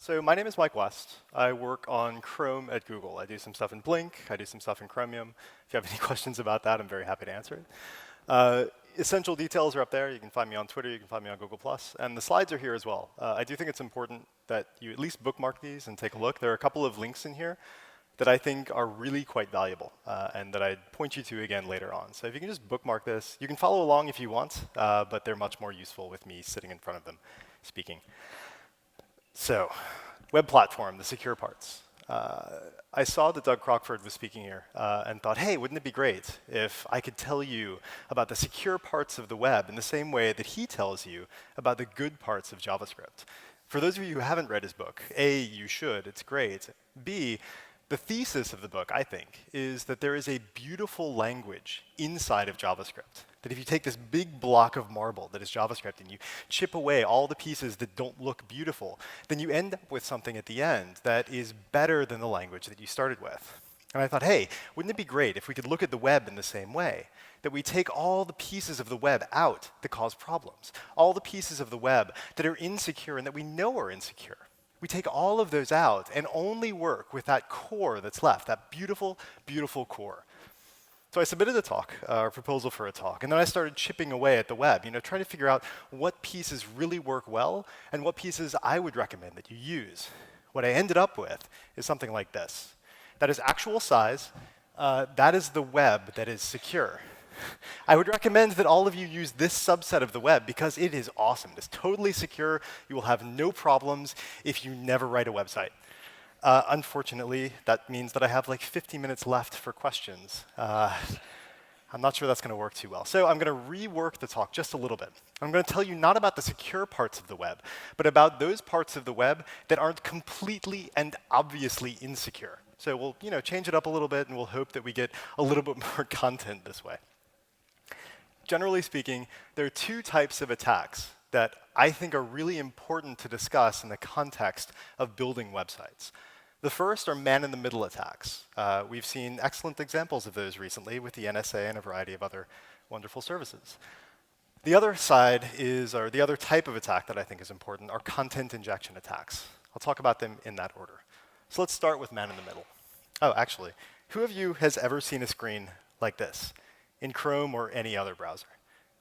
So my name is Mike West. I work on Chrome at Google. I do some stuff in Blink. I do some stuff in Chromium. If you have any questions about that, I'm very happy to answer it. Essential details are up there. You can find me on Twitter. You can find me on Google+. And the slides are here as well. I do think it's important that you at least bookmark these and take a look. There are a couple of links in here that I think are really quite valuable and that I'd point you to again later on. So if you can just bookmark this, you can follow along if you want, but they're much more useful with me sitting in front of them speaking. So, web platform, the secure parts. I saw that Doug Crockford was speaking here and thought, hey, wouldn't it be great if I could tell you about the secure parts of the web in the same way that he tells you about the good parts of JavaScript. For those of you who haven't read his book, A, you should, it's great. B, the thesis of the book, I think, is that there is a beautiful language inside of JavaScript. That if you take this big block of marble that is JavaScript and you chip away all the pieces that don't look beautiful, then you end up with something at the end that is better than the language that you started with. And I thought, hey, wouldn't it be great if we could look at the web in the same way? That we take all the pieces of the web out that cause problems, all the pieces of the web that are insecure and that we know are insecure. We take all of those out and only work with that core that's left, that beautiful, beautiful core. So I submitted a talk, a proposal for a talk, and then I started chipping away at the web, trying to figure out what pieces really work well and what pieces I would recommend that you use. What I ended up with is something like this. That is actual size. That is the web that is secure. I would recommend that all of you use this subset of the web because it is awesome. It's totally secure. You will have no problems if you never write a website. Unfortunately, that means that I have like 50 minutes left for questions. I'm not sure that's going to work too well. So I'm going to rework the talk just a little bit. I'm going to tell you not about the secure parts of the web, but about those parts of the web that aren't completely and obviously insecure. So we'll change it up a little bit, and we'll hope that we get a little bit more content this way. Generally speaking, there are two types of attacks that I think are really important to discuss in the context of building websites. The first are man-in-the-middle attacks. We've seen excellent examples of those recently with the NSA and a variety of other wonderful services. The other side is, or the other type of attack that I think is important, are content injection attacks. I'll talk about them in that order. So let's start with man-in-the-middle. Oh, actually, who of you has ever seen a screen like this in Chrome or any other browser?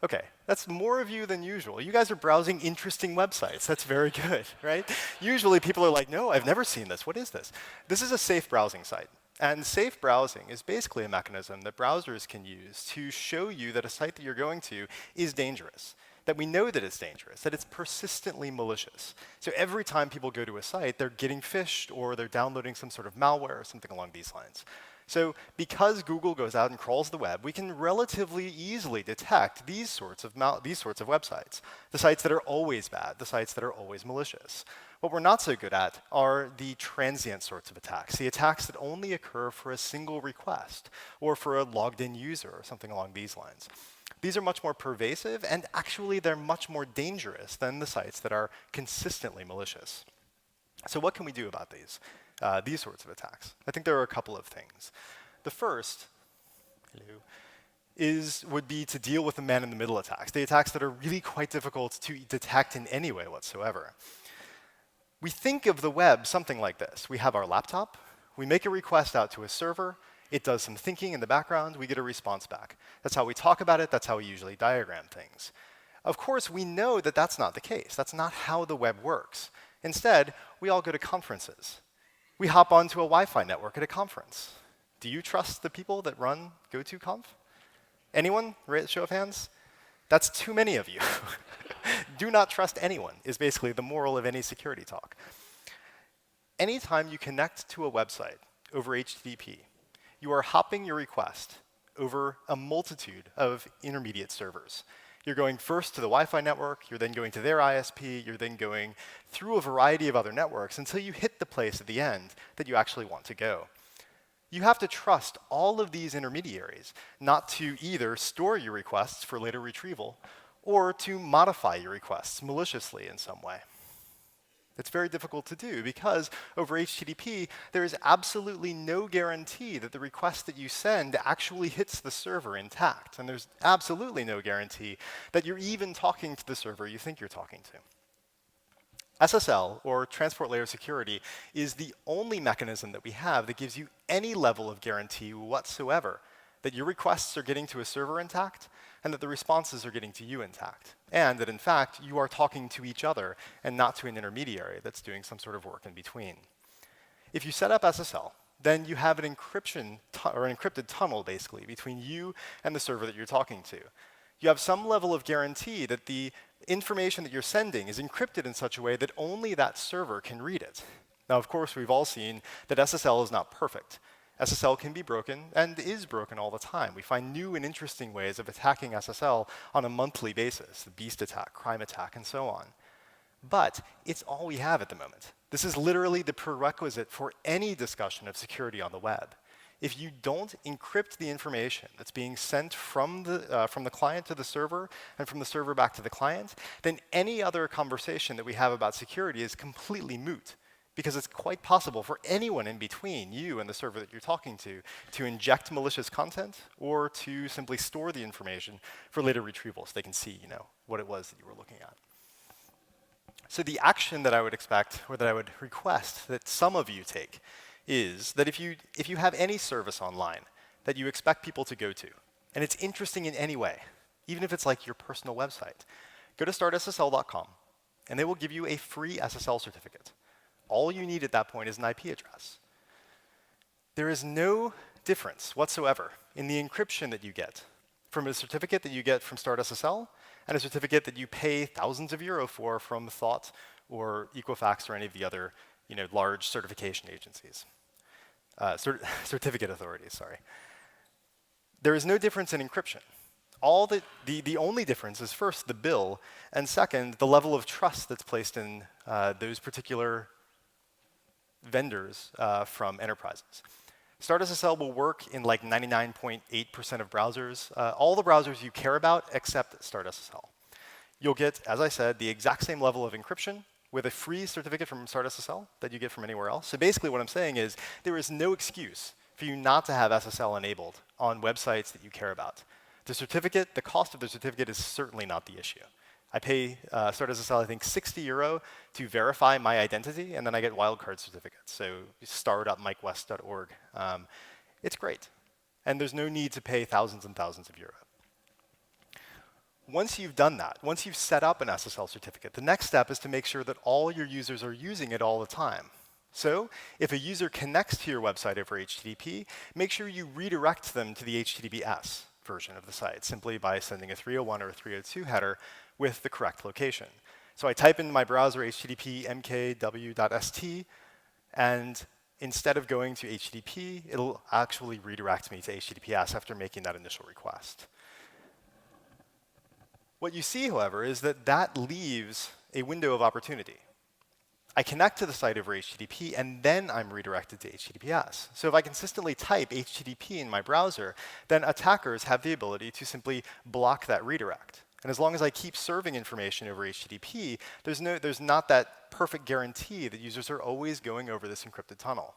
OK, that's more of you than usual. You guys are browsing interesting websites. That's very good, right? Usually people are like, no, I've never seen this. What is this? This is a safe browsing site. And safe browsing is basically a mechanism that browsers can use to show you that a site that you're going to is dangerous, that we know that it's dangerous, that it's persistently malicious. So every time people go to a site, they're getting phished or they're downloading some sort of malware or something along these lines. So because Google goes out and crawls the web, we can relatively easily detect these sorts of websites, the sites that are always bad, the sites that are always malicious. What we're not so good at are the transient sorts of attacks, the attacks that only occur for a single request or for a logged-in user or something along these lines. These are much more pervasive, and actually they're much more dangerous than the sites that are consistently malicious. So what can we do about these sorts of attacks? I think there are a couple of things. The first would be to deal with the man-in-the-middle attacks, the attacks that are really quite difficult to detect in any way whatsoever. We think of the web something like this. We have our laptop. We make a request out to a server. It does some thinking in the background. We get a response back. That's how we talk about it. That's how we usually diagram things. Of course, we know that that's not the case. That's not how the web works. Instead, we all go to conferences. We hop onto a Wi-Fi network at a conference. Do you trust the people that run GoToConf? Anyone? Show of hands? That's too many of you. Do not trust anyone is basically the moral of any security talk. Anytime you connect to a website over HTTP, you are hopping your request over a multitude of intermediate servers. You're going first to the Wi-Fi network, you're then going to their ISP, you're then going through a variety of other networks until you hit the place at the end that you actually want to go. You have to trust all of these intermediaries not to either store your requests for later retrieval or to modify your requests maliciously in some way. It's very difficult to do because over HTTP, there is absolutely no guarantee that the request that you send actually hits the server intact. And there's absolutely no guarantee that you're even talking to the server you think you're talking to. SSL, or Transport Layer Security, is the only mechanism that we have that gives you any level of guarantee whatsoever that your requests are getting to a server intact and that the responses are getting to you intact, and that, in fact, you are talking to each other and not to an intermediary that's doing some sort of work in between. If you set up SSL, then you have an encrypted tunnel, basically, between you and the server that you're talking to. You have some level of guarantee that the information that you're sending is encrypted in such a way that only that server can read it. Now, of course, we've all seen that SSL is not perfect. SSL can be broken and is broken all the time. We find new and interesting ways of attacking SSL on a monthly basis, the beast attack, crime attack, and so on. But it's all we have at the moment. This is literally the prerequisite for any discussion of security on the web. If you don't encrypt the information that's being sent from the client to the server and from the server back to the client, then any other conversation that we have about security is completely moot, because it's quite possible for anyone in between you and the server that you're talking to inject malicious content or to simply store the information for later retrieval so they can see, what it was that you were looking at. So the action that I would expect, or that I would request that some of you take, is that if you have any service online that you expect people to go to, and it's interesting in any way, even if it's like your personal website, go to startssl.com, and they will give you a free SSL certificate. All you need at that point is an IP address. There is no difference whatsoever in the encryption that you get from a certificate that you get from StartSSL and a certificate that you pay thousands of euro for from Thought or Equifax or any of the other large certification agencies. Certificate authorities, sorry. There is no difference in encryption. The only difference is, first, the bill, and second, the level of trust that's placed in those particular vendors from enterprises. StartSSL will work in like 99.8% of browsers, all the browsers you care about except StartSSL. You'll get, as I said, the exact same level of encryption with a free certificate from StartSSL that you get from anywhere else. So basically what I'm saying is there is no excuse for you not to have SSL enabled on websites that you care about. The cost of the certificate is certainly not the issue. I pay StartSSL, I think, 60 euro to verify my identity, and then I get wildcard certificates. So star.mikewest.org. It's great. And there's no need to pay thousands and thousands of euro. Once you've done that, once you've set up an SSL certificate, the next step is to make sure that all your users are using it all the time. So if a user connects to your website over HTTP, make sure you redirect them to the HTTPS version of the site simply by sending a 301 or a 302 header with the correct location. So I type in my browser http mkw.st, and instead of going to HTTP, it'll actually redirect me to HTTPS after making that initial request. What you see, however, is that that leaves a window of opportunity. I connect to the site over HTTP, and then I'm redirected to HTTPS. So if I consistently type HTTP in my browser, then attackers have the ability to simply block that redirect. And as long as I keep serving information over HTTP, there's not that perfect guarantee that users are always going over this encrypted tunnel.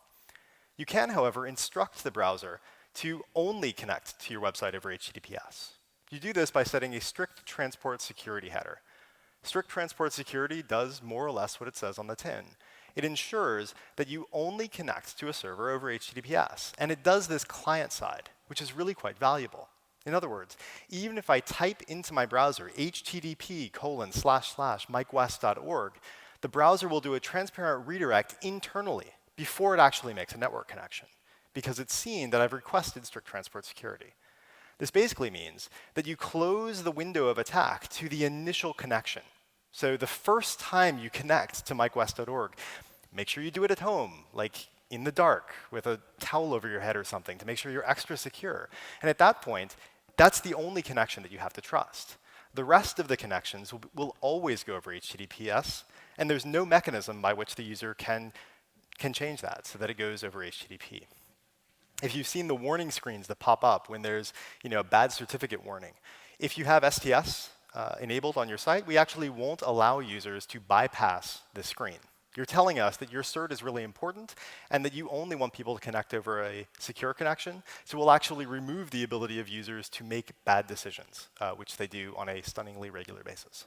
You can, however, instruct the browser to only connect to your website over HTTPS. You do this by setting a strict transport security header. Strict transport security does more or less what it says on the tin. It ensures that you only connect to a server over HTTPS, and it does this client-side, which is really quite valuable. In other words, even if I type into my browser http://mikewest.org, the browser will do a transparent redirect internally before it actually makes a network connection, because it's seen that I've requested strict transport security. This basically means that you close the window of attack to the initial connection. So the first time you connect to mikewest.org, make sure you do it at home, like in the dark with a towel over your head or something to make sure you're extra secure. And at that point, that's the only connection that you have to trust. The rest of the connections will always go over HTTPS, and there's no mechanism by which the user can change that so that it goes over HTTP. If you've seen the warning screens that pop up when there's a bad certificate warning, if you have STS enabled on your site, we actually won't allow users to bypass this screen. You're telling us that your cert is really important and that you only want people to connect over a secure connection, so we'll actually remove the ability of users to make bad decisions, which they do on a stunningly regular basis.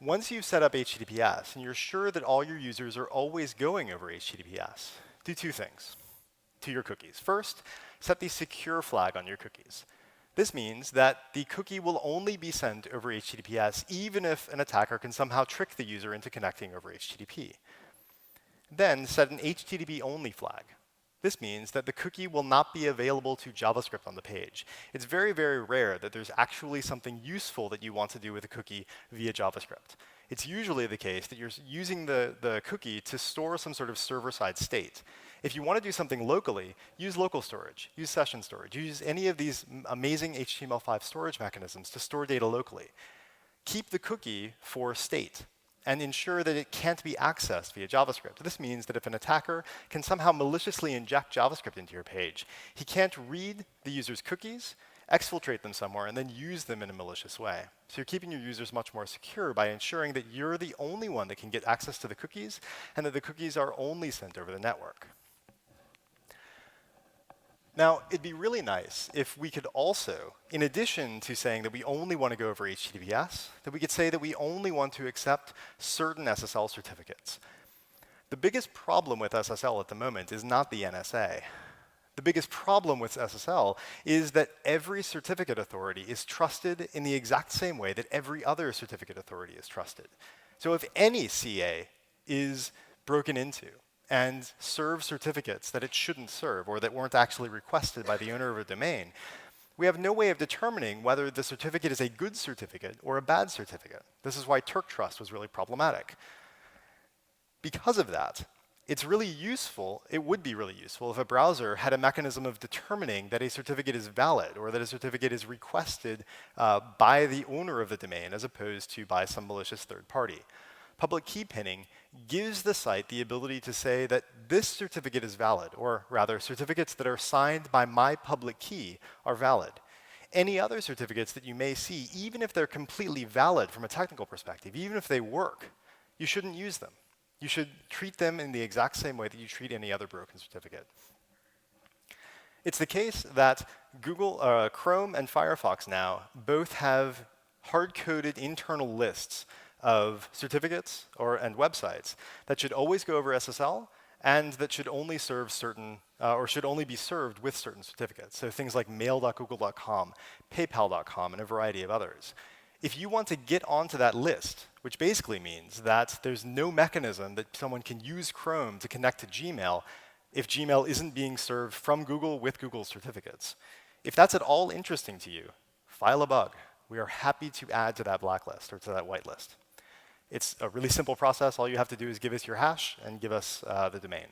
Once you've set up HTTPS and you're sure that all your users are always going over HTTPS, do two things to your cookies. First, set the secure flag on your cookies. This means that the cookie will only be sent over HTTPS even if an attacker can somehow trick the user into connecting over HTTP. Then set an HTTP-only flag. This means that the cookie will not be available to JavaScript on the page. It's very, very rare that there's actually something useful that you want to do with a cookie via JavaScript. It's usually the case that you're using the cookie to store some sort of server-side state. If you want to do something locally, use local storage, use session storage, use any of these amazing HTML5 storage mechanisms to store data locally. Keep the cookie for state and ensure that it can't be accessed via JavaScript. This means that if an attacker can somehow maliciously inject JavaScript into your page, he can't read the user's cookies, exfiltrate them somewhere, and then use them in a malicious way. So you're keeping your users much more secure by ensuring that you're the only one that can get access to the cookies and that the cookies are only sent over the network. Now, it'd be really nice if we could also, in addition to saying that we only want to go over HTTPS, that we could say that we only want to accept certain SSL certificates. The biggest problem with SSL at the moment is not the NSA. The biggest problem with SSL is that every certificate authority is trusted in the exact same way that every other certificate authority is trusted. So if any CA is broken into and serves certificates that it shouldn't serve or that weren't actually requested by the owner of a domain, we have no way of determining whether the certificate is a good certificate or a bad certificate. This is why Turk Trust was really problematic. Because of that, it's really useful, it would be really useful if a browser had a mechanism of determining that a certificate is valid or that a certificate is requested by the owner of the domain as opposed to by some malicious third party. Public key pinning gives the site the ability to say that this certificate is valid, or rather, certificates that are signed by my public key are valid. Any other certificates that you may see, even if they're completely valid from a technical perspective, even if they work, you shouldn't use them. You should treat them in the exact same way that you treat any other broken certificate. It's the case that Google, Chrome and Firefox now both have hard-coded internal lists of certificates and websites that should always go over SSL and that should only serve certain, or should only be served with certain certificates. So things like mail.google.com, paypal.com, and a variety of others. If you want to get onto that list, which basically means that there's no mechanism that someone can use Chrome to connect to Gmail if Gmail isn't being served from Google with Google certificates. If that's at all interesting to you, file a bug. We are happy to add to that blacklist or to that whitelist. It's a really simple process. All you have to do is give us your hash and give us the domain.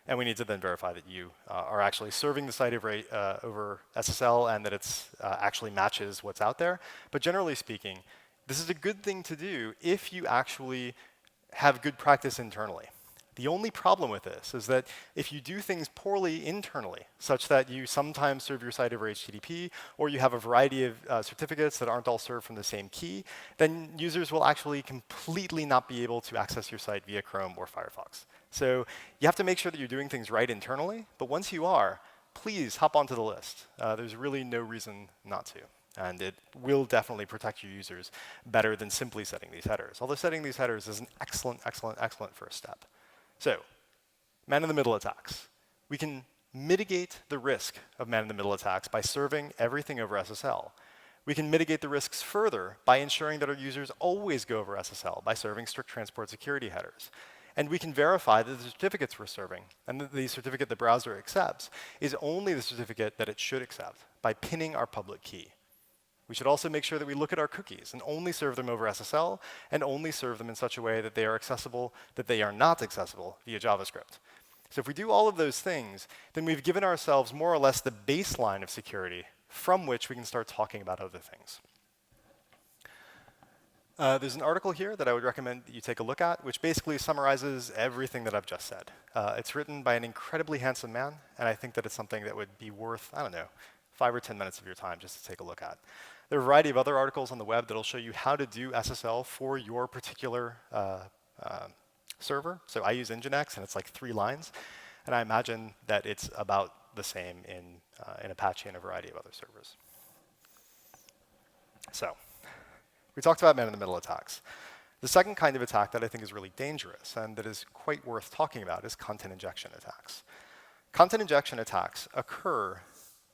And we need to then verify that you are actually serving the site over SSL and that it actually matches what's out there. But generally speaking, this is a good thing to do if you actually have good practice internally. The only problem with this is that if you do things poorly internally, such that you sometimes serve your site over HTTP, or you have a variety of certificates that aren't all served from the same key, then users will actually completely not be able to access your site via Chrome or Firefox. So you have to make sure that you're doing things right internally, but once you are, please hop onto the list. There's really no reason not to. And it will definitely protect your users better than simply setting these headers. Although setting these headers is an excellent, excellent, excellent first step. So, man-in-the-middle attacks. We can mitigate the risk of man-in-the-middle attacks by serving everything over SSL. We can mitigate the risks further by ensuring that our users always go over SSL by serving strict transport security headers. And we can verify that the certificates we're serving and that the certificate the browser accepts is only the certificate that it should accept by pinning our public key. We should also make sure that we look at our cookies and only serve them over SSL and only serve them in such a way that they are accessible, that they are not accessible via JavaScript. So if we do all of those things, then we've given ourselves more or less the baseline of security from which we can start talking about other things. There's an article here that I would recommend that you take a look at, which basically summarizes everything that I've just said. It's written by an incredibly handsome man, and I think that it's something that would be worth, I don't know, 5 or 10 minutes of your time just to take a look at. There are a variety of other articles on the web that will show you how to do SSL for your particular server. So I use Nginx, and it's like 3 lines. And I imagine that it's about the same in Apache and a variety of other servers. So we talked about man-in-the-middle attacks. The second kind of attack that I think is really dangerous and that is quite worth talking about is content injection attacks. Content injection attacks occur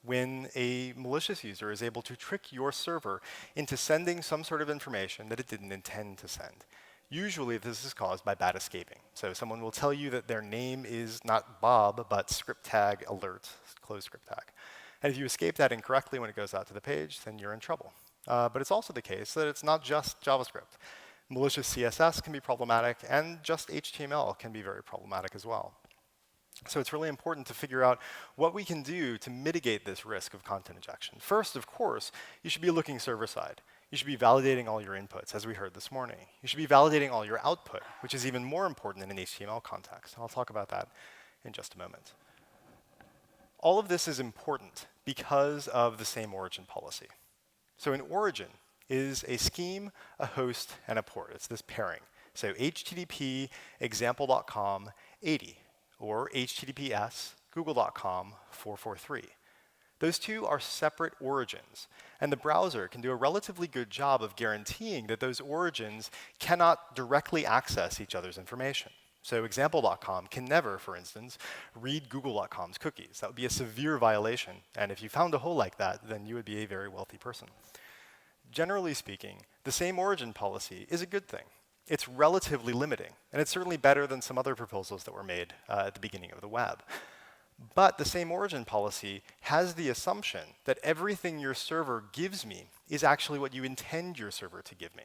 when a malicious user is able to trick your server into sending some sort of information that it didn't intend to send. Usually this is caused by bad escaping. So someone will tell you that their name is not Bob, but script tag alert, close script tag. And if you escape that incorrectly when it goes out to the page, then you're in trouble. But it's also the case that it's not just JavaScript. Malicious CSS can be problematic, and just HTML can be very problematic as well. So it's really important to figure out what we can do to mitigate this risk of content injection. First, of course, you should be looking server-side. You should be validating all your inputs, as we heard this morning. You should be validating all your output, which is even more important in an HTML context. I'll talk about that in just a moment. All of this is important because of the same origin policy. So an origin is a scheme, a host, and a port. It's this pairing. So HTTP example.com 80, or HTTPS google.com 443. Those two are separate origins, and the browser can do a relatively good job of guaranteeing that those origins cannot directly access each other's information. So example.com can never, for instance, read google.com's cookies. That would be a severe violation, and if you found a hole like that, then you would be a very wealthy person. Generally speaking, the same origin policy is a good thing. It's relatively limiting, and it's certainly better than some other proposals that were made at the beginning of the web. But the same origin policy has the assumption that everything your server gives me is actually what you intend your server to give me.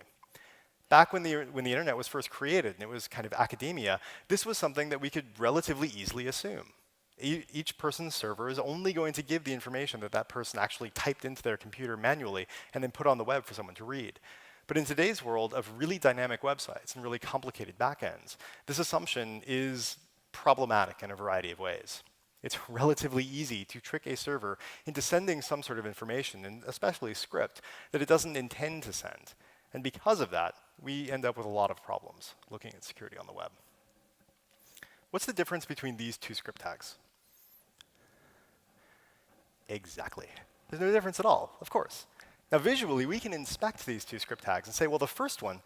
Back when the internet was first created and it was kind of academia, this was something that we could relatively easily assume. Each person's server is only going to give the information that that person actually typed into their computer manually and then put on the web for someone to read. But in today's world of really dynamic websites and really complicated backends, this assumption is problematic in a variety of ways. It's relatively easy to trick a server into sending some sort of information, and especially script, that it doesn't intend to send. And because of that, we end up with a lot of problems looking at security on the web. What's the difference between these two script tags? Exactly. There's no difference at all, of course. Now visually, we can inspect these two script tags and say, well, the first one,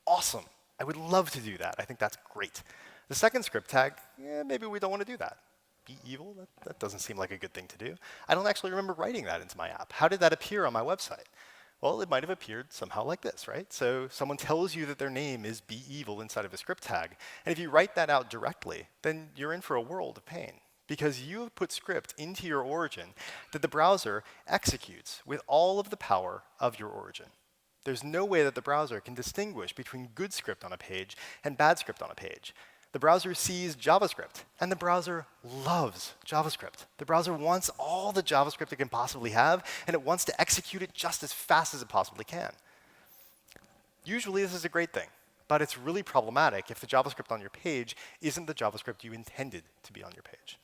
awesome. I would love to do that. I think that's great. The second script tag, maybe we don't want to do that. Be evil? That doesn't seem like a good thing to do. I don't actually remember writing that into my app. How did that appear on my website? Well, it might have appeared somehow like this, right? So someone tells you that their name is be evil inside of a script tag. And if you write that out directly, then you're in for a world of pain, because you have put script into your origin that the browser executes with all of the power of your origin. There's no way that the browser can distinguish between good script on a page and bad script on a page. The browser sees JavaScript, and the browser loves JavaScript. The browser wants all the JavaScript it can possibly have, and it wants to execute it just as fast as it possibly can. Usually this is a great thing, but it's really problematic if the JavaScript on your page isn't the JavaScript you intended to be on your page.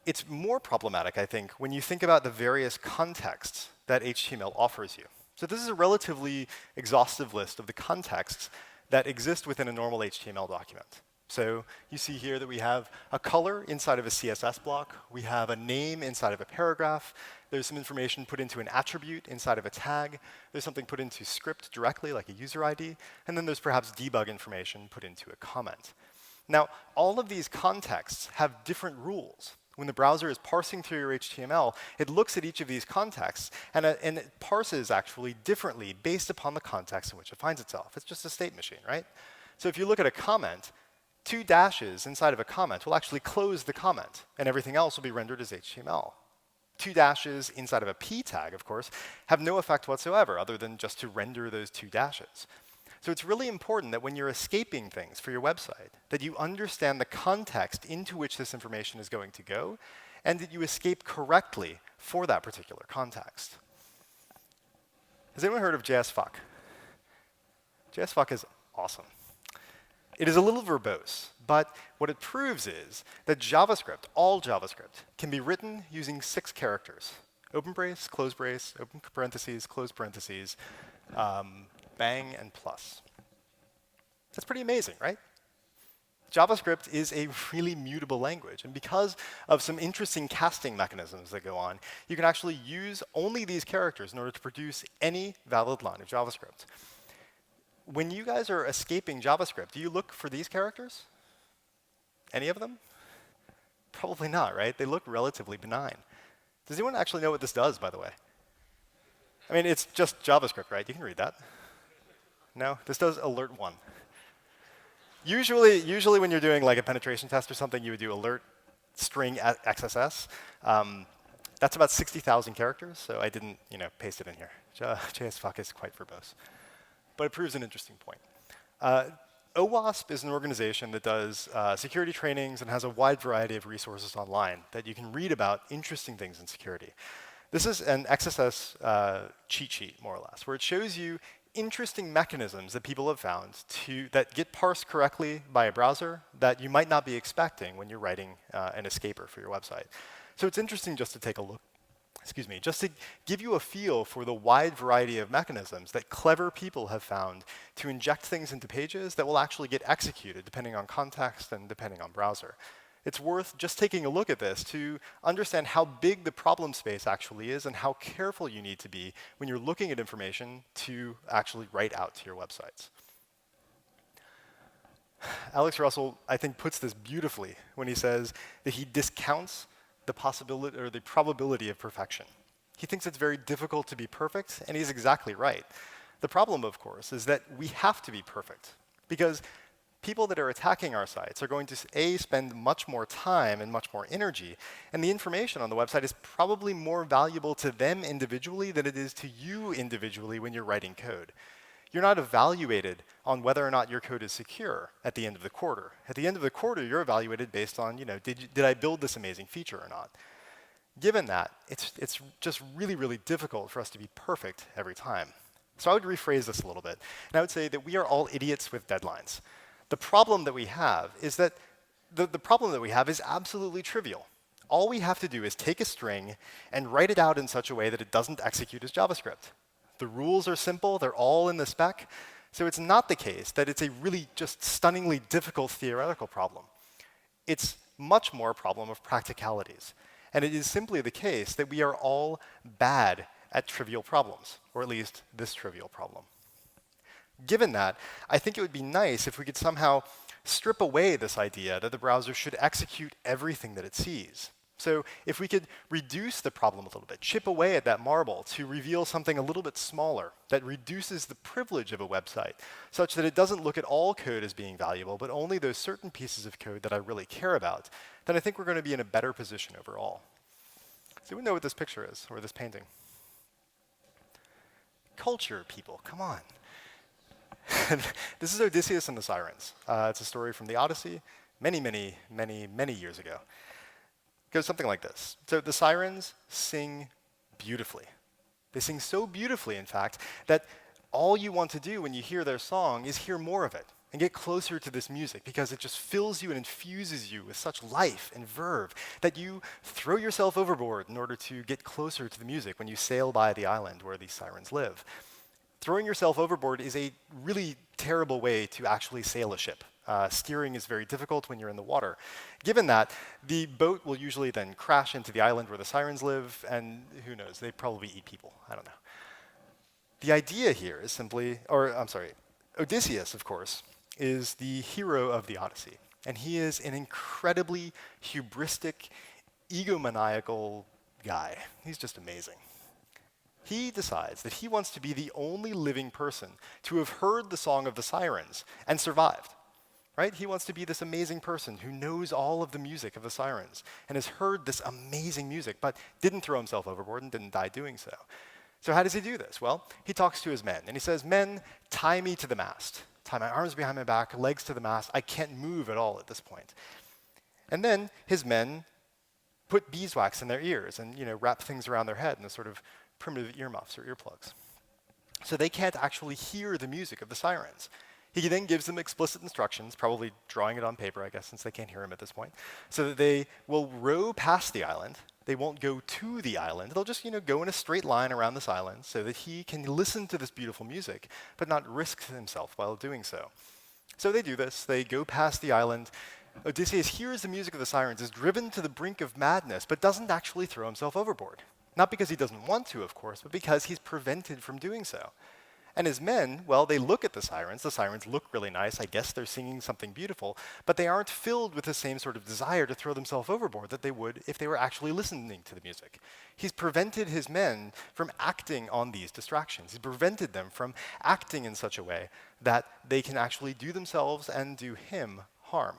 It's more problematic, I think, when you think about the various contexts that HTML offers you. So this is a relatively exhaustive list of the contexts that exist within a normal HTML document. So you see here that we have a color inside of a CSS block. We have a name inside of a paragraph. There's some information put into an attribute inside of a tag. There's something put into script directly, like a user ID. And then there's perhaps debug information put into a comment. Now, all of these contexts have different rules. When the browser is parsing through your HTML, it looks at each of these contexts, and it parses actually differently based upon the context in which it finds itself. It's just a state machine, right? So if you look at a comment, 2 dashes inside of a comment will actually close the comment, and everything else will be rendered as HTML. 2 dashes inside of a p tag, of course, have no effect whatsoever other than just to render those 2 dashes. So it's really important that when you're escaping things for your website, that you understand the context into which this information is going to go, and that you escape correctly for that particular context. Has anyone heard of JSFuck? JSFuck is awesome. It is a little verbose, but what it proves is that JavaScript, all JavaScript, can be written using 6 characters. Open brace, close brace, open parentheses, close parentheses, bang, and plus. That's pretty amazing, right? JavaScript is a really mutable language, and because of some interesting casting mechanisms that go on, you can actually use only these characters in order to produce any valid line of JavaScript. When you guys are escaping JavaScript, do you look for these characters? Any of them? Probably not, right? They look relatively benign. Does anyone actually know what this does, by the way? I mean, it's just JavaScript, right? You can read that. No? This does alert 1. Usually when you're doing like a penetration test or something, you would do alert string XSS. That's about 60,000 characters, so I didn't paste it in here. JSFuck is quite verbose. But it proves an interesting point. OWASP is an organization that does security trainings and has a wide variety of resources online that you can read about interesting things in security. This is an XSS cheat sheet, more or less, where it shows you interesting mechanisms that people have found that get parsed correctly by a browser that you might not be expecting when you're writing an escaper for your website. So it's interesting just to take a look, just to give you a feel for the wide variety of mechanisms that clever people have found to inject things into pages that will actually get executed depending on context and depending on browser. It's worth just taking a look at this to understand how big the problem space actually is and how careful you need to be when you're looking at information to actually write out to your websites. Alex Russell, I think, puts this beautifully when he says that he discounts the possibility or the probability of perfection. He thinks it's very difficult to be perfect, and he's exactly right. The problem, of course, is that we have to be perfect because people that are attacking our sites are going to, A, spend much more time and much more energy, and the information on the website is probably more valuable to them individually than it is to you individually when you're writing code. You're not evaluated on whether or not your code is secure at the end of the quarter. At the end of the quarter, you're evaluated based on, did I build this amazing feature or not? Given that, it's just really, really difficult for us to be perfect every time. So I would rephrase this a little bit, and I would say that we are all idiots with deadlines. The problem that we have is that the problem that we have is absolutely trivial. All we have to do is take a string and write it out in such a way that it doesn't execute as JavaScript. The rules are simple, they're all in the spec, so it's not the case that it's a really just stunningly difficult theoretical problem. It's much more a problem of practicalities. And it is simply the case that we are all bad at trivial problems, or at least this trivial problem. Given that, I think it would be nice if we could somehow strip away this idea that the browser should execute everything that it sees. So if we could reduce the problem a little bit, chip away at that marble to reveal something a little bit smaller that reduces the privilege of a website such that it doesn't look at all code as being valuable, but only those certain pieces of code that I really care about, then I think we're going to be in a better position overall. So we know what this picture is, or this painting. Culture, people, come on. This is Odysseus and the Sirens. It's a story from the Odyssey many, many, many, many years ago. It goes something like this. So the sirens sing beautifully. They sing so beautifully, in fact, that all you want to do when you hear their song is hear more of it and get closer to this music because it just fills you and infuses you with such life and verve that you throw yourself overboard in order to get closer to the music when you sail by the island where these sirens live. Throwing yourself overboard is a really terrible way to actually sail a ship. Steering is very difficult when you're in the water. Given that, the boat will usually then crash into the island where the sirens live, and who knows, they probably eat people. I don't know. The idea here is simply, Odysseus, of course, is the hero of the Odyssey. And he is an incredibly hubristic, egomaniacal guy. He's just amazing. He decides that he wants to be the only living person to have heard the song of the sirens and survived. Right? He wants to be this amazing person who knows all of the music of the sirens and has heard this amazing music, but didn't throw himself overboard and didn't die doing so. So how does he do this? Well, he talks to his men, and he says, "Men, tie me to the mast. Tie my arms behind my back, legs to the mast. I can't move at all at this point." And then his men put beeswax in their ears and wrap things around their head in a sort of primitive earmuffs or earplugs. So they can't actually hear the music of the sirens. He then gives them explicit instructions, probably drawing it on paper, I guess, since they can't hear him at this point, so that they will row past the island. They won't go to the island. They'll just, go in a straight line around this island so that he can listen to this beautiful music, but not risk himself while doing so. So they do this. They go past the island. Odysseus hears the music of the sirens, is driven to the brink of madness, but doesn't actually throw himself overboard. Not because he doesn't want to, of course, but because he's prevented from doing so. And as men, well, they look at the sirens. The sirens look really nice. I guess they're singing something beautiful. But they aren't filled with the same sort of desire to throw themselves overboard that they would if they were actually listening to the music. He's prevented his men from acting on these distractions. He's prevented them from acting in such a way that they can actually do themselves and do him harm.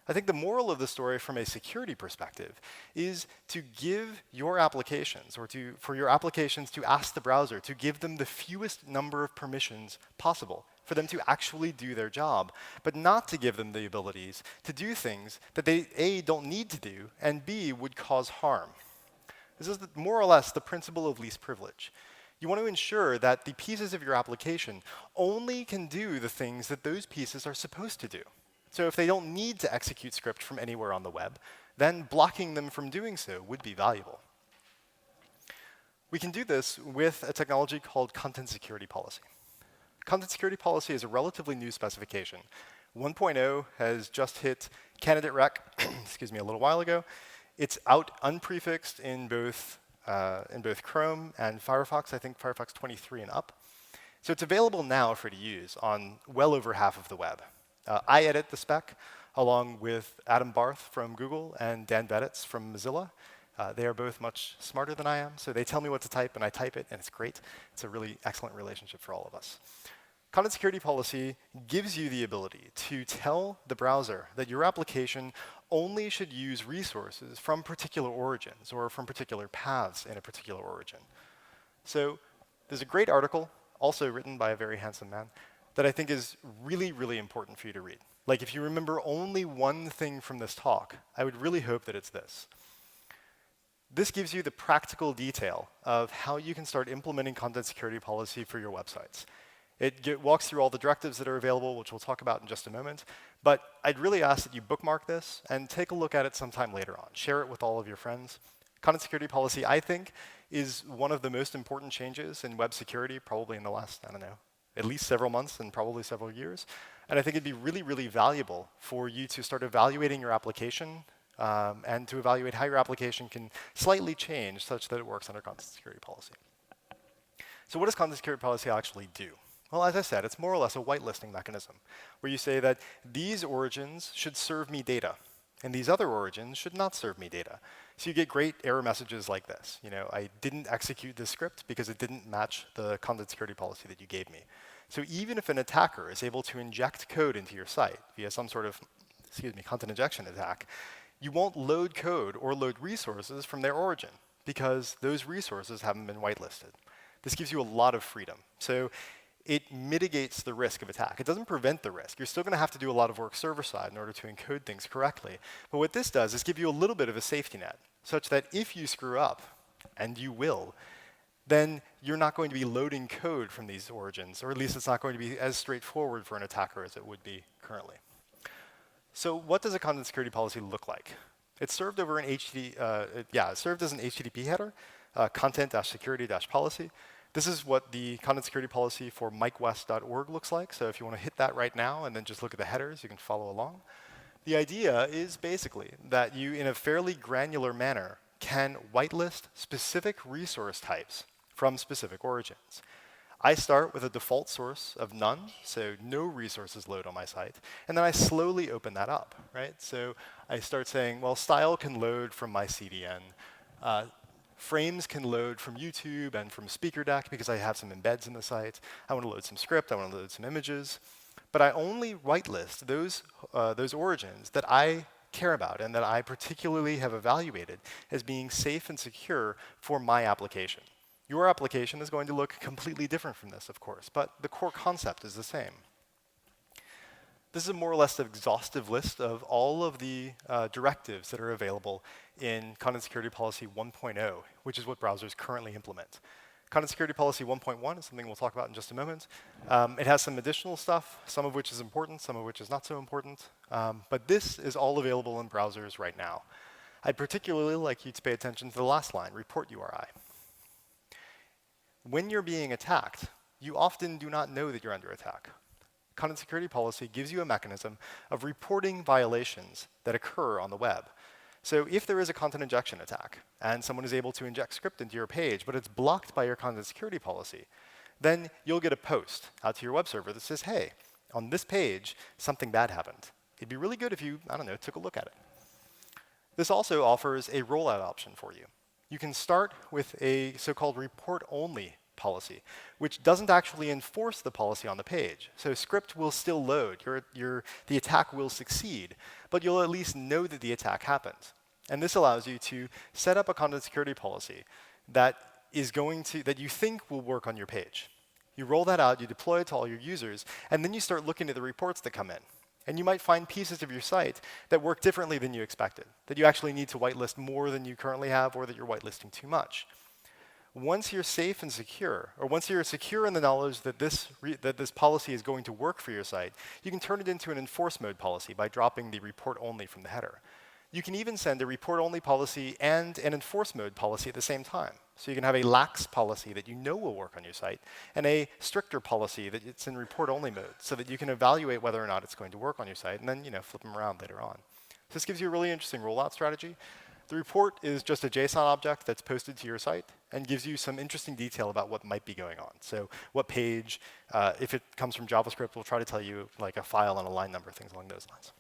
I think the moral of the story from a security perspective is to give your applications, or for your applications to ask the browser to give them the fewest number of permissions possible for them to actually do their job, but not to give them the abilities to do things that they, A, don't need to do, and B, would cause harm. This is more or less the principle of least privilege. You want to ensure that the pieces of your application only can do the things that those pieces are supposed to do. So if they don't need to execute script from anywhere on the web, then blocking them from doing so would be valuable. We can do this with a technology called content security policy. Content security policy is a relatively new specification. 1.0 has just hit candidate rec excuse me, a little while ago. It's out unprefixed in both Chrome and Firefox, I think Firefox 23 and up. So it's available now for you to use on well over half of the web. I edit the spec along with Adam Barth from Google and Dan Beditz from Mozilla. They are both much smarter than I am, so they tell me what to type, and I type it, and it's great. It's a really excellent relationship for all of us. Content security policy gives you the ability to tell the browser that your application only should use resources from particular origins or from particular paths in a particular origin. So there's a great article, also written by a very handsome man, that I think is really, really important for you to read. Like, if you remember only one thing from this talk, I would really hope that it's this. This gives you the practical detail of how you can start implementing content security policy for your websites. It walks through all the directives that are available, which we'll talk about in just a moment. But I'd really ask that you bookmark this and take a look at it sometime later on. Share it with all of your friends. Content security policy, I think, is one of the most important changes in web security, probably in the last, I don't know, at least several months and probably several years. And I think it'd be really, really valuable for you to start evaluating your application and to evaluate how your application can slightly change such that it works under content security policy. So what does content security policy actually do? Well, as I said, it's more or less a whitelisting mechanism, where you say that these origins should serve me data, and these other origins should not serve me data. So you get great error messages like this. You know, I didn't execute this script because it didn't match the content security policy that you gave me. So even if an attacker is able to inject code into your site via some sort of, content injection attack, you won't load code or load resources from their origin because those resources haven't been whitelisted. This gives you a lot of freedom. So it mitigates the risk of attack. It doesn't prevent the risk. You're still going to have to do a lot of work server-side in order to encode things correctly. But what this does is give you a little bit of a safety net, such that if you screw up, and you will, then you're not going to be loading code from these origins, or at least it's not going to be as straightforward for an attacker as it would be currently. So what does a content security policy look like? It's served over an it served as an HTTP header, content-security-policy. This is what the content security policy for mikewest.org looks like. So if you want to hit that right now and then just look at the headers, you can follow along. The idea is basically that you, in a fairly granular manner, can whitelist specific resource types from specific origins. I start with a default source of none, so no resources load on my site, and then I slowly open that up, right? So I start saying, well, style can load from my CDN. Frames can load from YouTube and from SpeakerDeck because I have some embeds in the site. I want to load some script. I want to load some images. But I only whitelist those origins that I care about and that I particularly have evaluated as being safe and secure for my application. Your application is going to look completely different from this, of course, but the core concept is the same. This is a more or less exhaustive list of all of the directives that are available in Content Security Policy 1.0, which is what browsers currently implement. Content Security Policy 1.1 is something we'll talk about in just a moment. It has some additional stuff, some of which is important, some of which is not so important. But this is all available in browsers right now. I'd particularly like you to pay attention to the last line, report URI. When you're being attacked, you often do not know that you're under attack. Content security policy gives you a mechanism of reporting violations that occur on the web. So if there is a content injection attack, and someone is able to inject script into your page, but it's blocked by your content security policy, then you'll get a post out to your web server that says, hey, on this page, something bad happened. It'd be really good if you, I don't know, took a look at it. This also offers a rollout option for you. You can start with a so-called report-only policy, which doesn't actually enforce the policy on the page. So script will still load, the attack will succeed, but you'll at least know that the attack happened. And this allows you to set up a content security policy that you think will work on your page. You roll that out, you deploy it to all your users, and then you start looking at the reports that come in. And you might find pieces of your site that work differently than you expected, that you actually need to whitelist more than you currently have, or that you're whitelisting too much. Once you're safe and secure, or once you're secure in the knowledge that this policy is going to work for your site, you can turn it into an enforce mode policy by dropping the report only from the header. You can even send a report only policy and an enforce mode policy at the same time. So you can have a lax policy that you know will work on your site, and a stricter policy that it's in report only mode, so that you can evaluate whether or not it's going to work on your site, and then flip them around later on. So this gives you a really interesting rollout strategy. The report is just a JSON object that's posted to your site and gives you some interesting detail about what might be going on. So what page, if it comes from JavaScript, we'll try to tell you like a file and a line number, things along those lines.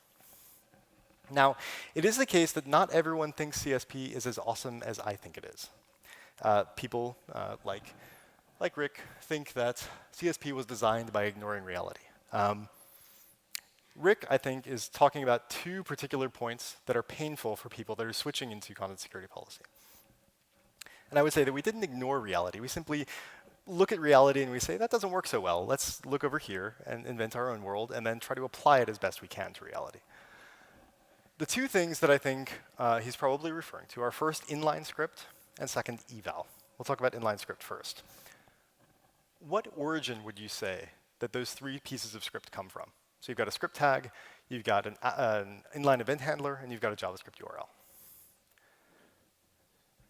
Now, it is the case that not everyone thinks CSP is as awesome as I think it is. People like Rick think that CSP was designed by ignoring reality. Rick, I think, is talking about two particular points that are painful for people that are switching into content security policy. And I would say that we didn't ignore reality. We simply look at reality and we say, that doesn't work so well. Let's look over here and invent our own world and then try to apply it as best we can to reality. The two things that I think he's probably referring to are first, inline script, and second, eval. We'll talk about inline script first. What origin would you say that those three pieces of script come from? So you've got a script tag, you've got an inline event handler, and you've got a JavaScript URL.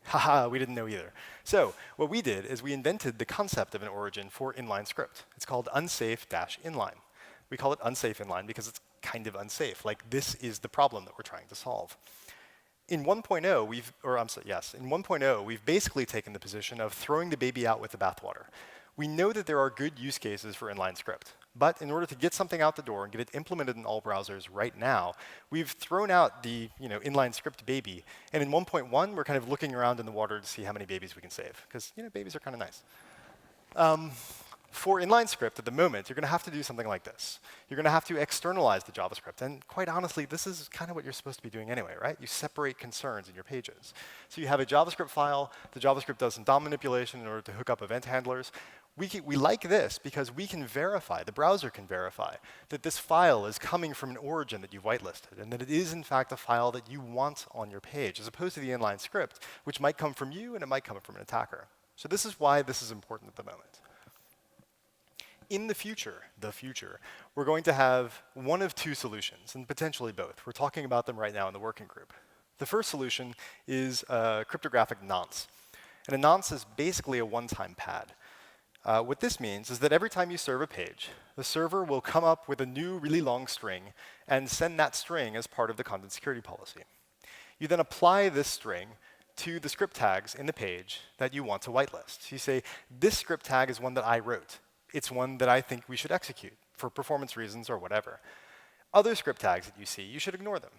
Haha, we didn't know either. So what we did is we invented the concept of an origin for inline script. It's called unsafe-inline. We call it unsafe inline because it's kind of unsafe. Like, this is the problem that we're trying to solve. In 1.0, we've basically taken the position of throwing the baby out with the bathwater. We know that there are good use cases for inline script. But in order to get something out the door and get it implemented in all browsers right now, we've thrown out the inline script baby. And in 1.1, we're kind of looking around in the water to see how many babies we can save. Because babies are kind of nice. For inline script, at the moment, you're going to have to do something like this. You're going to have to externalize the JavaScript. And quite honestly, this is kind of what you're supposed to be doing anyway, right? You separate concerns in your pages. So you have a JavaScript file. The JavaScript does some DOM manipulation in order to hook up event handlers. We like this because we can verify, the browser can verify, that this file is coming from an origin that you've whitelisted, and that it is, in fact, a file that you want on your page, as opposed to the inline script, which might come from you and it might come from an attacker. So this is why this is important at the moment. In the future, we're going to have one of two solutions, and potentially both. We're talking about them right now in the working group. The first solution is a cryptographic nonce. And a nonce is basically a one-time pad. What this means is that every time you serve a page, the server will come up with a new really long string and send that string as part of the content security policy. You then apply this string to the script tags in the page that you want to whitelist. So you say, this script tag is one that I wrote. It's one that I think we should execute for performance reasons or whatever. Other script tags that you see, you should ignore them.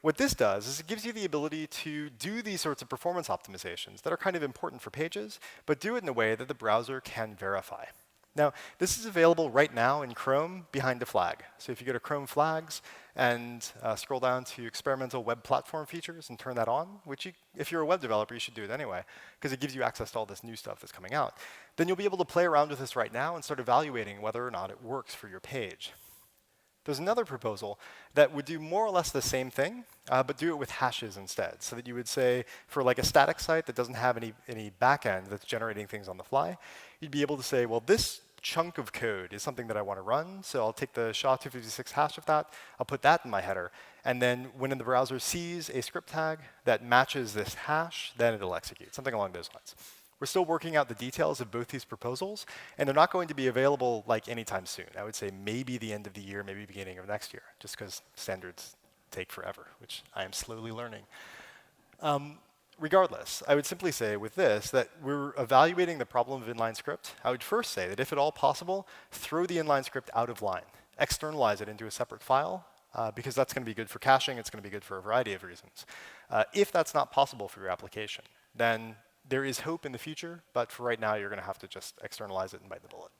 What this does is it gives you the ability to do these sorts of performance optimizations that are kind of important for pages, but do it in a way that the browser can verify. Now, this is available right now in Chrome behind a flag. So if you go to Chrome flags and scroll down to experimental web platform features and turn that on, which if you're a web developer, you should do it anyway, because it gives you access to all this new stuff that's coming out, then you'll be able to play around with this right now and start evaluating whether or not it works for your page. There's another proposal that would do more or less the same thing, but do it with hashes instead. So that you would say, for like a static site that doesn't have any backend that's generating things on the fly, you'd be able to say, well, this chunk of code is something that I want to run, so I'll take the SHA-256 hash of that, I'll put that in my header, and then when the browser sees a script tag that matches this hash, then it'll execute, something along those lines. We're still working out the details of both these proposals, and they're not going to be available like anytime soon. I would say maybe the end of the year, maybe beginning of next year, just because standards take forever, which I am slowly learning. regardless, I would simply say with this that we're evaluating the problem of inline script. I would first say that if at all possible, throw the inline script out of line. Externalize it into a separate file, because that's going to be good for caching. It's going to be good for a variety of reasons. If that's not possible for your application, then there is hope in the future, but for right now, you're going to have to just externalize it and bite the bullet.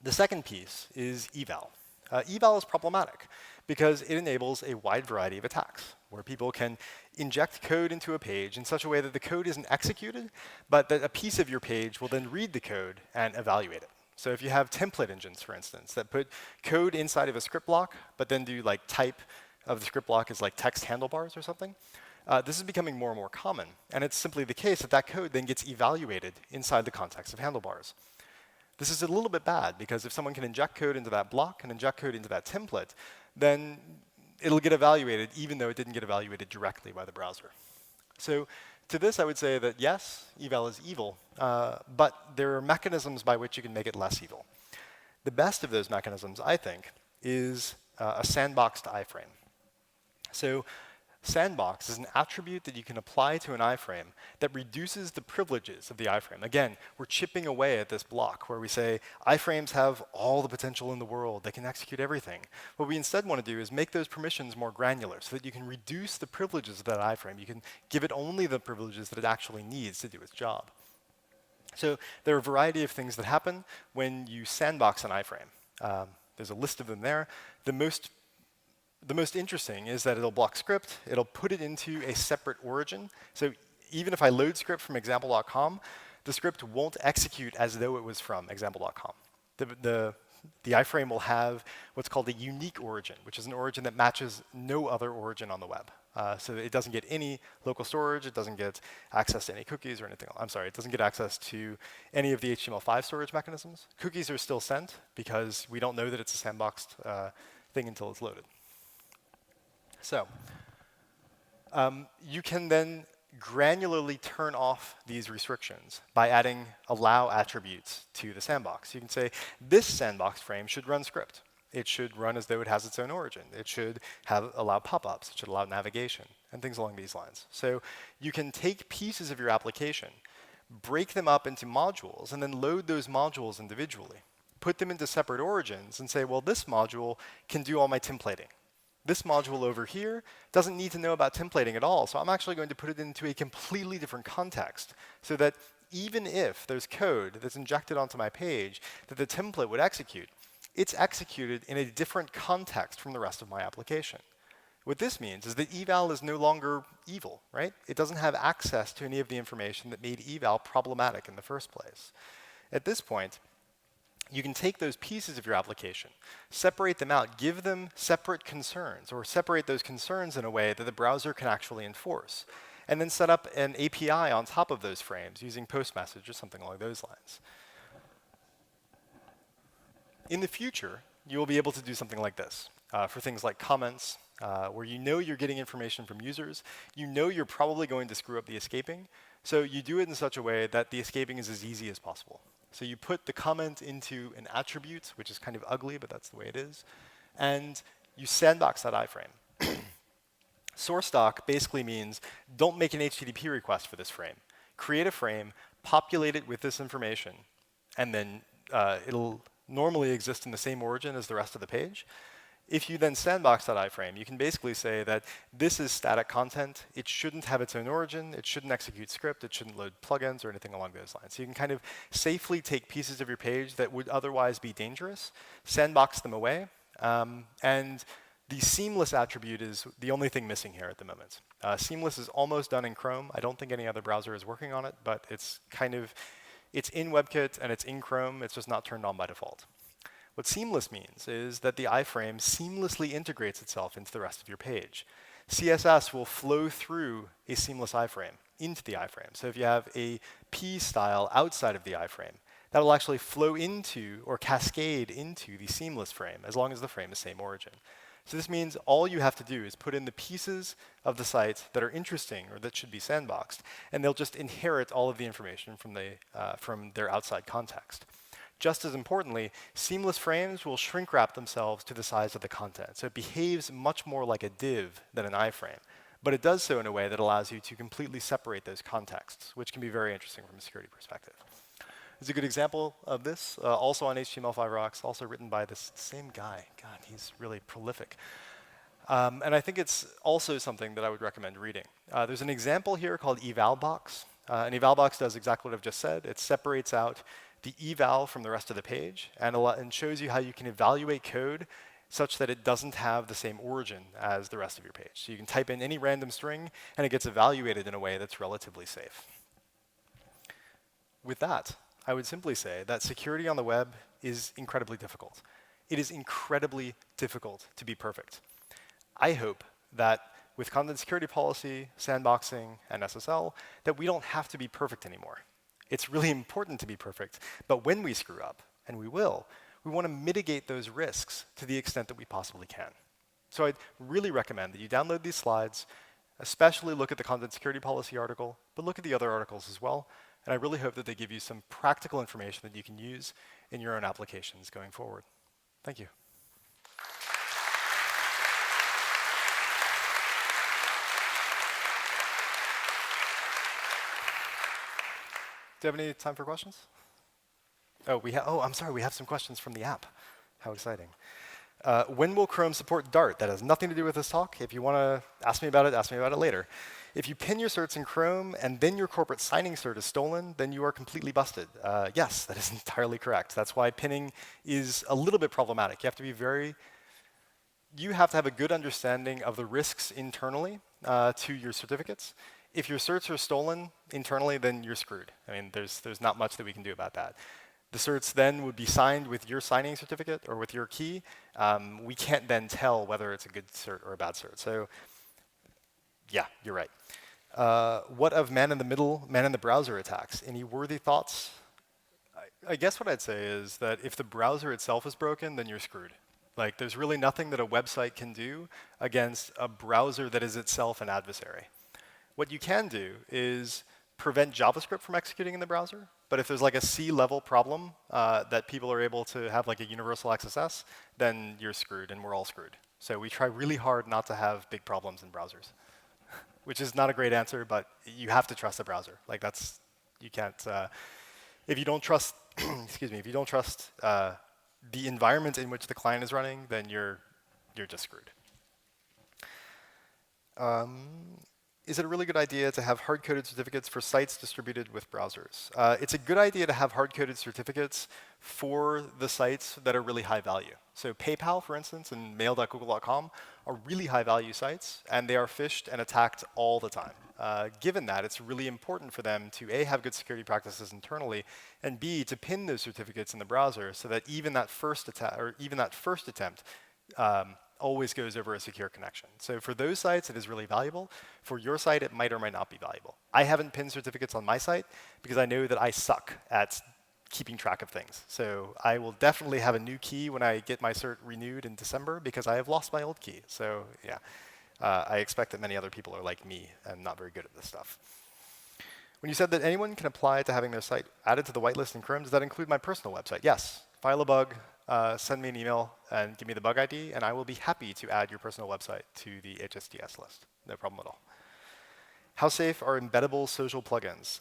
The second piece is eval. Eval is problematic because it enables a wide variety of attacks where people can inject code into a page in such a way that the code isn't executed, but that a piece of your page will then read the code and evaluate it. So if you have template engines, for instance, that put code inside of a script block, but then do like type of the script block is like text handlebars or something, this is becoming more and more common. And it's simply the case that that code then gets evaluated inside the context of handlebars. This is a little bit bad because if someone can inject code into that block and inject code into that template, then it'll get evaluated even though it didn't get evaluated directly by the browser. So to this, I would say that yes, eval is evil, but there are mechanisms by which you can make it less evil. The best of those mechanisms, I think, is a sandboxed iframe. So sandbox is an attribute that you can apply to an iframe that reduces the privileges of the iframe. Again, we're chipping away at this block where we say iframes have all the potential in the world. They can execute everything. What we instead want to do is make those permissions more granular so that you can reduce the privileges of that iframe. You can give it only the privileges that it actually needs to do its job. So there are a variety of things that happen when you sandbox an iframe. There's a list of them there. The most interesting is that it'll block script. It'll put it into a separate origin. So even if I load script from example.com, the script won't execute as though it was from example.com. The iframe will have what's called a unique origin, which is an origin that matches no other origin on the web. So it doesn't get any local storage. It doesn't get access to any cookies or anything. I'm sorry, it doesn't get access to any of the HTML5 storage mechanisms. Cookies are still sent because we don't know that it's a sandboxed thing until it's loaded. So you can then granularly turn off these restrictions by adding allow attributes to the sandbox. You can say this sandbox frame should run script. It should run as though it has its own origin. It should allow pop-ups. It should allow navigation and things along these lines. So you can take pieces of your application, break them up into modules, and then load those modules individually. Put them into separate origins and say, well, this module can do all my templating. This module over here doesn't need to know about templating at all, so I'm actually going to put it into a completely different context so that even if there's code that's injected onto my page that the template would execute, it's executed in a different context from the rest of my application. What this means is that eval is no longer evil, right? It doesn't have access to any of the information that made eval problematic in the first place. At this point, you can take those pieces of your application, separate them out, give them separate concerns, or separate those concerns in a way that the browser can actually enforce, and then set up an API on top of those frames using post-message or something along those lines. In the future, you will be able to do something like this for things like comments, where you know you're getting information from users. You know you're probably going to screw up the escaping, so you do it in such a way that the escaping is as easy as possible. So you put the comment into an attribute, which is kind of ugly, but that's the way it is, and you sandbox that iframe. Source doc basically means don't make an HTTP request for this frame. Create a frame, populate it with this information, and then it'll normally exist in the same origin as the rest of the page. If you then sandbox that iframe, you can basically say that this is static content. It shouldn't have its own origin. It shouldn't execute script. It shouldn't load plugins or anything along those lines. So you can kind of safely take pieces of your page that would otherwise be dangerous, sandbox them away, and the seamless attribute is the only thing missing here at the moment. Seamless is almost done in Chrome. I don't think any other browser is working on it, but it's in WebKit and it's in Chrome. It's just not turned on by default. What seamless means is that the iframe seamlessly integrates itself into the rest of your page. CSS will flow through a seamless iframe into the iframe. So if you have a P style outside of the iframe, that will actually flow into or cascade into the seamless frame as long as the frame is same origin. So this means all you have to do is put in the pieces of the site that are interesting or that should be sandboxed, and they'll just inherit all of the information from their outside context. Just as importantly, seamless frames will shrink wrap themselves to the size of the content. So it behaves much more like a div than an iframe. But it does so in a way that allows you to completely separate those contexts, which can be very interesting from a security perspective. It's a good example of this, also on HTML5 Rocks, also written by this same guy. God, he's really prolific. And I think it's also something that I would recommend reading. There's an example here called evalbox. An evalbox does exactly what I've just said. It separates out the eval from the rest of the page and shows you how you can evaluate code such that it doesn't have the same origin as the rest of your page. So you can type in any random string, and it gets evaluated in a way that's relatively safe. With that, I would simply say that security on the web is incredibly difficult. It is incredibly difficult to be perfect. I hope that with content security policy, sandboxing, and SSL, that we don't have to be perfect anymore. It's really important to be perfect, but when we screw up, and we will, we want to mitigate those risks to the extent that we possibly can. So I'd really recommend that you download these slides, especially look at the content security policy article, but look at the other articles as well. And I really hope that they give you some practical information that you can use in your own applications going forward. Thank you. Do you have any time for questions? Oh, I'm sorry, we have some questions from the app. How exciting. When will Chrome support Dart? That has nothing to do with this talk. If you want to ask me about it later. If you pin your certs in Chrome and then your corporate signing cert is stolen, then you are completely busted. Yes, that is entirely correct. That's why pinning is a little bit problematic. You have to have a good understanding of the risks internally to your certificates. If your certs are stolen internally, then you're screwed. I mean, there's not much that we can do about that. The certs then would be signed with your signing certificate or with your key. We can't then tell whether it's a good cert or a bad cert. So yeah, you're right. What of man in the browser attacks? Any worthy thoughts? I guess what I'd say is that if the browser itself is broken, then you're screwed. Like, there's really nothing that a website can do against a browser that is itself an adversary. What you can do is prevent JavaScript from executing in the browser. But if there's like a C-level problem that people are able to have like a universal XSS, then you're screwed, and we're all screwed. So we try really hard not to have big problems in browsers, which is not a great answer, but you have to trust the browser. Like you can't, if you don't trust, excuse me, if you don't trust the environment in which the client is running, then you're just screwed. Is it a really good idea to have hard-coded certificates for sites distributed with browsers? It's a good idea to have hard-coded certificates for the sites that are really high value. So PayPal, for instance, and mail.google.com are really high-value sites, and they are phished and attacked all the time. Given that, it's really important for them to A, have good security practices internally, and B, to pin those certificates in the browser so that even that first attempt always goes over a secure connection. So for those sites, it is really valuable. For your site, it might or might not be valuable. I haven't pinned certificates on my site because I know that I suck at keeping track of things. So I will definitely have a new key when I get my cert renewed in December because I have lost my old key. So yeah, I expect that many other people are like me and not very good at this stuff. When you said that anyone can apply to having their site added to the whitelist in Chrome, does that include my personal website? Yes. File a bug, send me an email, and give me the bug ID, and I will be happy to add your personal website to the HSDS list. No problem at all. How safe are embeddable social plugins?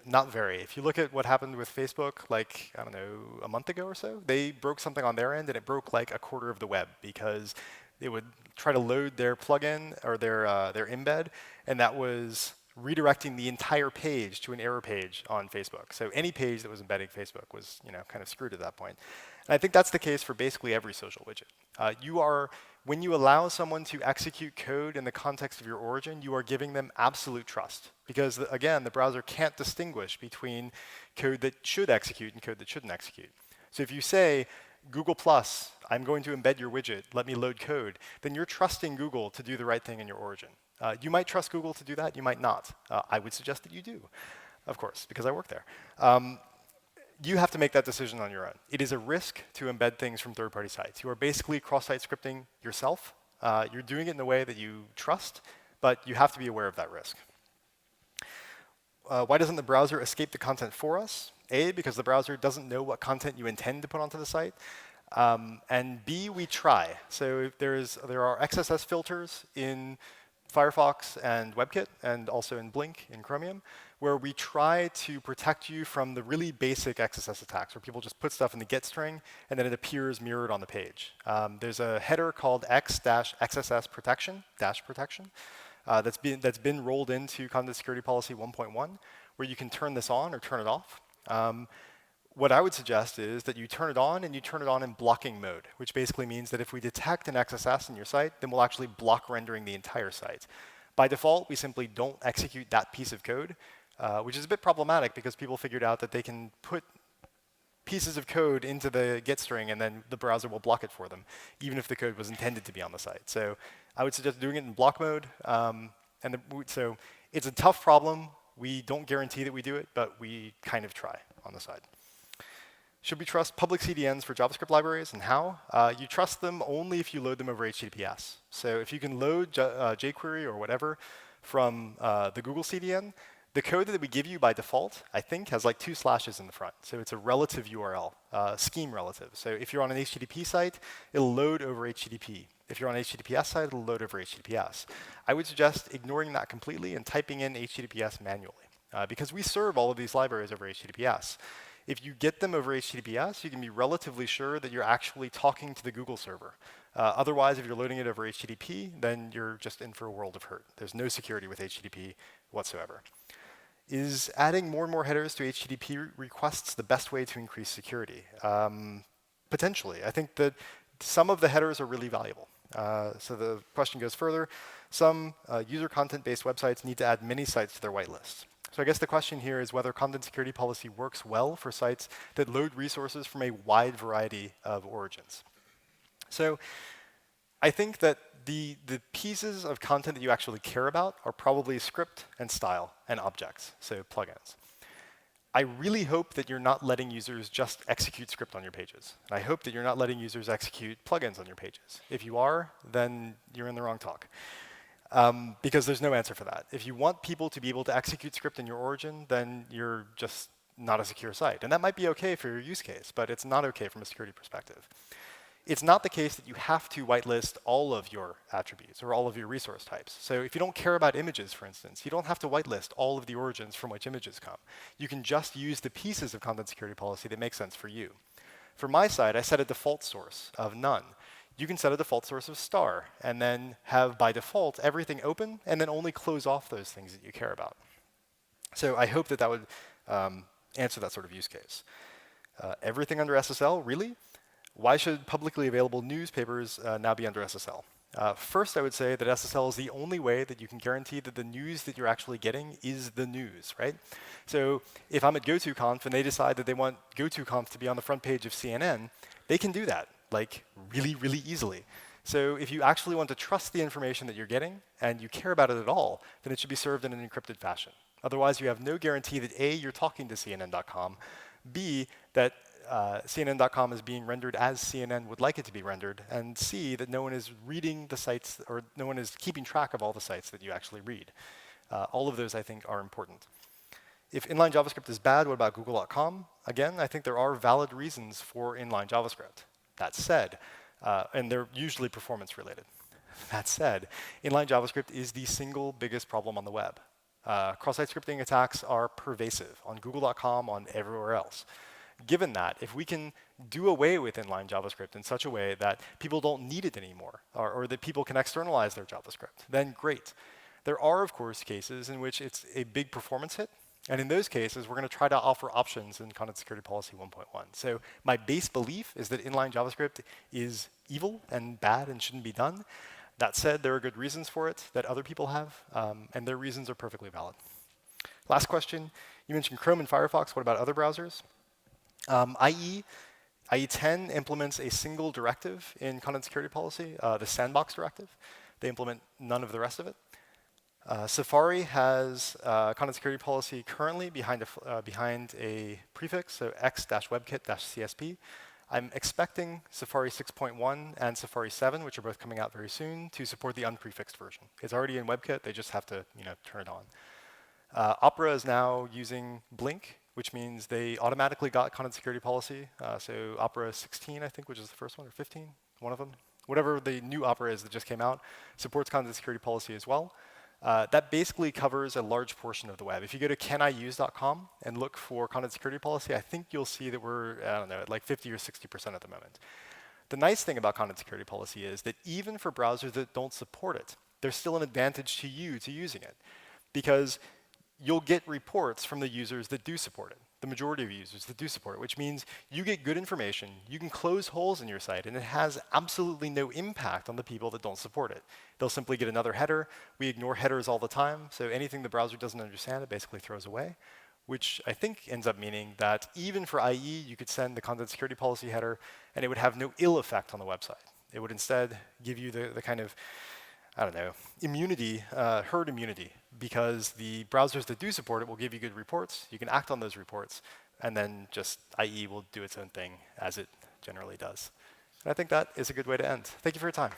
Not very. If you look at what happened with Facebook, like, I don't know, a month ago or so, they broke something on their end, and it broke like a quarter of the web because they would try to load their plugin or their embed, and that was redirecting the entire page to an error page on Facebook. So any page that was embedding Facebook was, kind of screwed at that point. And I think that's the case for basically every social widget. When you allow someone to execute code in the context of your origin, you are giving them absolute trust. Because, again, the browser can't distinguish between code that should execute and code that shouldn't execute. So if you say, Google+, I'm going to embed your widget, let me load code, then you're trusting Google to do the right thing in your origin. You might trust Google to do that, you might not. I would suggest that you do, of course, because I work there. You have to make that decision on your own. It is a risk to embed things from third-party sites. You are basically cross-site scripting yourself. You're doing it in a way that you trust, but you have to be aware of that risk. Why doesn't the browser escape the content for us? A, because the browser doesn't know what content you intend to put onto the site. And B, we try. So there are XSS filters in Firefox and WebKit, and also in Blink in Chromium, where we try to protect you from the really basic XSS attacks, where people just put stuff in the get string, and then it appears mirrored on the page. There's a header called x-xss protection, that's been rolled into Content Security Policy 1.1, where you can turn this on or turn it off. What I would suggest is that you turn it on, and you turn it on in blocking mode, which basically means that if we detect an XSS in your site, then we'll actually block rendering the entire site. By default, we simply don't execute that piece of code, which is a bit problematic because people figured out that they can put pieces of code into the get string, and then the browser will block it for them, even if the code was intended to be on the site. So I would suggest doing it in block mode. So it's a tough problem. We don't guarantee that we do it, but we kind of try on the side. Should we trust public CDNs for JavaScript libraries, and how? You trust them only if you load them over HTTPS. So if you can load jQuery or whatever from the Google CDN, the code that we give you by default, I think, has like 2 slashes in the front. So it's a relative URL, scheme relative. So if you're on an HTTP site, it'll load over HTTP. If you're on an HTTPS site, it'll load over HTTPS. I would suggest ignoring that completely and typing in HTTPS manually, because we serve all of these libraries over HTTPS. If you get them over HTTPS, you can be relatively sure that you're actually talking to the Google server. Otherwise, if you're loading it over HTTP, then you're just in for a world of hurt. There's no security with HTTP whatsoever. Is adding more and more headers to HTTP requests the best way to increase security? Potentially. I think that some of the headers are really valuable. So the question goes further. Some user content-based websites need to add many sites to their whitelist. So I guess the question here is whether content security policy works well for sites that load resources from a wide variety of origins. So I think that the pieces of content that you actually care about are probably script and style and objects, so plugins. I really hope that you're not letting users just execute script on your pages. And I hope that you're not letting users execute plugins on your pages. If you are, then you're in the wrong talk. Because there's no answer for that. If you want people to be able to execute script in your origin, then you're just not a secure site. And that might be OK for your use case, but it's not OK from a security perspective. It's not the case that you have to whitelist all of your attributes or all of your resource types. So if you don't care about images, for instance, you don't have to whitelist all of the origins from which images come. You can just use the pieces of content security policy that make sense for you. For my site, I set a default source of none. You can set a default source of star, and then have, by default, everything open, and then only close off those things that you care about. So I hope that that would answer that sort of use case. Everything under SSL, really? Why should publicly available newspapers now be under SSL? First, I would say that SSL is the only way that you can guarantee that the news that you're actually getting is the news, right? So if I'm at GoToConf and they decide that they want GoToConf to be on the front page of CNN, they can do that, like really, really easily. So if you actually want to trust the information that you're getting and you care about it at all, then it should be served in an encrypted fashion. Otherwise, you have no guarantee that A, you're talking to CNN.com, B, that CNN.com is being rendered as CNN would like it to be rendered, and C, that no one is reading the sites, or no one is keeping track of all the sites that you actually read. All of those, I think, are important. If inline JavaScript is bad, what about Google.com? Again, I think there are valid reasons for inline JavaScript. That said, and they're usually performance related. That said, inline JavaScript is the single biggest problem on the web. Cross-site scripting attacks are pervasive on Google.com, on everywhere else. Given that, if we can do away with inline JavaScript in such a way that people don't need it anymore, or that people can externalize their JavaScript, then great. There are, of course, cases in which it's a big performance hit. And in those cases, we're going to try to offer options in Content Security Policy 1.1. So my base belief is that inline JavaScript is evil and bad and shouldn't be done. That said, there are good reasons for it that other people have, and their reasons are perfectly valid. Last question. You mentioned Chrome and Firefox. What about other browsers? IE 10 implements a single directive in Content Security Policy, the sandbox directive. They implement none of the rest of it. Safari has Content Security Policy currently behind a prefix, so x-webkit-csp. I'm expecting Safari 6.1 and Safari 7, which are both coming out very soon, to support the unprefixed version. It's already in WebKit. They just have to turn it on. Opera is now using Blink, which means they automatically got Content Security Policy. So Opera 16, I think, which is the first one, or 15, one of them. whatever the new Opera is that just came out, supports content security policy as well. That basically covers a large portion of the web. If you go to caniuse.com and look for content security policy, I think you'll see that we're, I don't know, at like 50 or 60% at the moment. The nice thing about content security policy is that even for browsers that don't support it, there's still an advantage to you to using it, because you'll get reports from the users that do support it, the majority of users that do support it, which means you get good information, you can close holes in your site, and it has absolutely no impact on the people that don't support it. They'll simply get another header. We ignore headers all the time, so anything the browser doesn't understand, it basically throws away, which I think ends up meaning that even for IE, you could send the content security policy header, and it would have no ill effect on the website. It would instead give you the kind of, I don't know, immunity, herd immunity, because the browsers that do support it will give you good reports. You can act on those reports, and then just IE will do its own thing as it generally does. And I think that is a good way to end. Thank you for your time.